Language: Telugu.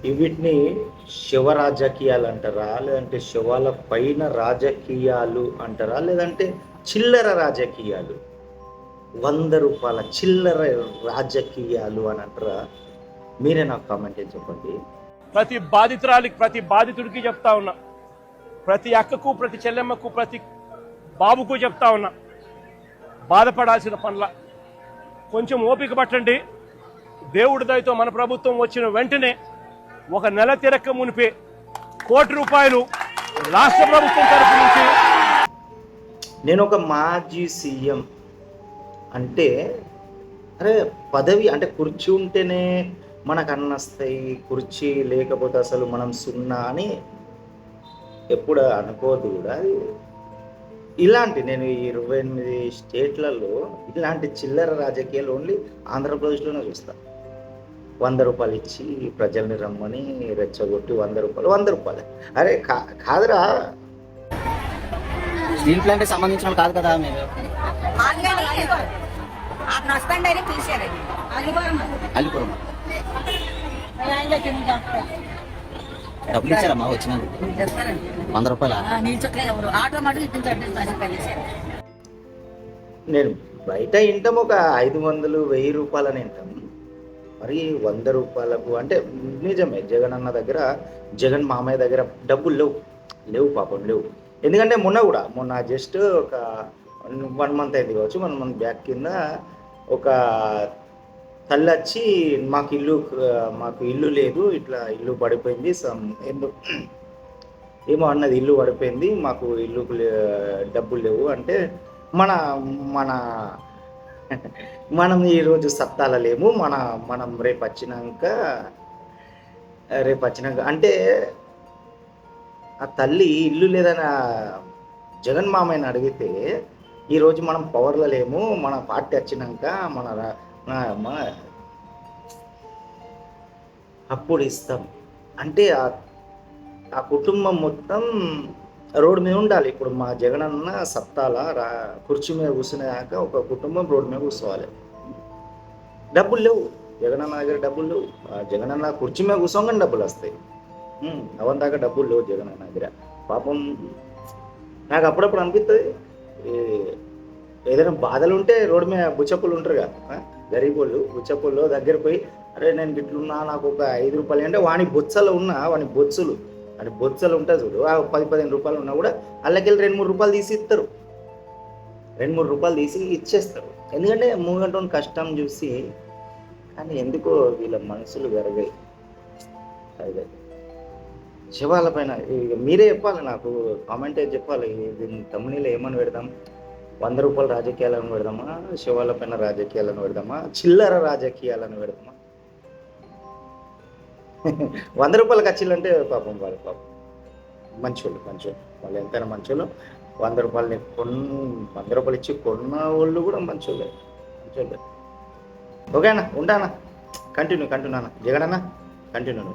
వీటిని శివ రాజకీయాలు అంటారా, లేదంటే శవాల పైన రాజకీయాలు అంటారా, లేదంటే చిల్లర రాజకీయాలు, రూ. 100 చిల్లర రాజకీయాలు అని అంటారా? మీరే నాకు కామెంట్ చేసి చెప్పండి. ప్రతి బాధితురాలికి, ప్రతి బాధితుడికి చెప్తా ఉన్నా, ప్రతి అక్కకు, ప్రతి చెల్లెమ్మకు, ప్రతి బాబుకు చెప్తా ఉన్నా, బాధపడాల్సిన పనుల కొంచెం ఓపిక పట్టండి. దేవుడి దయతో మన ప్రభుత్వం వచ్చిన వెంటనే ఒక నెల తిరక్క మునిపే ₹1 రాష్ట్ర ప్రభుత్వం తరఫు నుంచి. నేను ఒక మాజీ సీఎం అంటే, అరే పదవి అంటే కుర్చీ ఉంటేనే మనకు అన్నస్తాయి, కుర్చీ లేకపోతే అసలు మనం సున్నా అని ఎప్పుడు అనుకోవద్దు కూడా. ఇలాంటి నేను 28 స్టేట్లలో ఇలాంటి చిల్లర రాజకీయాలు ఓన్లీ ఆంధ్రప్రదేశ్లోనే చూస్తా. ₹100 ఇచ్చి ప్రజల్ని రమ్మని రెచ్చగొట్టి ₹100. అరే కాదురా, స్టీల్ ప్లాంట్ సంబంధించిన కాదు కదా మీరు. అల్లిపురం డబ్బులు ఇచ్చారమ్మా వచ్చిన ₹100. నేను బయట వింటాం ఒక 500-1000 రూపాయలని వింటాం, మరి ₹100 అంటే నిజమే. జగన్ అన్న దగ్గర, జగన్ మామయ్య దగ్గర డబ్బులు లేవు పాపం, లేవు. ఎందుకంటే మొన్న జస్ట్ ఒక 1 మంత్ అయింది కావచ్చు, 1 మంత్ బ్యాక్ కింద ఒక తల్లి వచ్చి మాకు ఇల్లు లేదు, ఇట్లా ఇల్లు పడిపోయింది, ఏమో అన్నది, ఇల్లు పడిపోయింది, మాకు ఇల్లుకు డబ్బులు లేవు అంటే, మనం ఈరోజు సత్తాల లేము, మనం రేపు వచ్చినాక అంటే ఆ తల్లి ఇల్లు లేదని జగన్ మామయ్యని అడిగితే, ఈరోజు మనం పవర్లో లేము, మన పార్టీ వచ్చినాక అప్పుడు ఇస్తాం అంటే ఆ కుటుంబం మొత్తం రోడ్డు మీద ఉండాలి. ఇప్పుడు మా జగన్ అన్న సత్తాల కుర్చీ మీద కూర్చునేదాకా ఒక కుటుంబం రోడ్డు మీద కూర్చోవాలి. డబ్బులు లేవు జగన్ అన్న దగ్గర, డబ్బులు లేవు. జగన్ అన్న కుర్చీ మీద కూర్చోగానే డబ్బులు వస్తాయి. అవందాకా డబ్బులు లేవు జగన్ అన్న దగ్గర. పాపం నాకు అప్పుడప్పుడు అనిపిస్తుంది, ఏదైనా బాధలు ఉంటే రోడ్డు మీద బుచ్చప్పులు ఉంటారుగా, గరీబోళ్ళు బుచ్చప్పుల్లో దగ్గర పోయి, అరే నేను ఇట్లున్నా, నాకు ఒక ₹5 అంటే వాని బొత్సలు ఉంటుంది చూడు, ₹10-15 ఉన్నా కూడా అల్లకెళ్ళి ₹2-3 తీసి ఇస్తారు, ₹2-3 తీసి ఇచ్చేస్తారు. ఎందుకంటే 3 గంటల కష్టం చూసి. కానీ ఎందుకో వీళ్ళ మనసులు పెరగాయి. అదే శివాల పైన మీరే చెప్పాలి, నాకు కామెంట్ అయితే చెప్పాలి. దీన్ని తమిళలో ఏమని పెడదాం? ₹100 రాజకీయాలను పెడదామా, శివాల పైన రాజకీయాలను పెడదామా, చిల్లర రాజకీయాలను పెడదామా? ₹100 ఖర్చులంటే పాపం వాళ్ళు మంచోళ్ళు వాళ్ళు ఎంతైనా మంచోళ్ళు. ₹100 ఇచ్చి కొన్న వాళ్ళు కూడా మంచోళ్ళే. ఓకే అన్న, ఉంటానా? కంటిన్యూ అన్న, జగన్ అన్న కంటిన్యూ.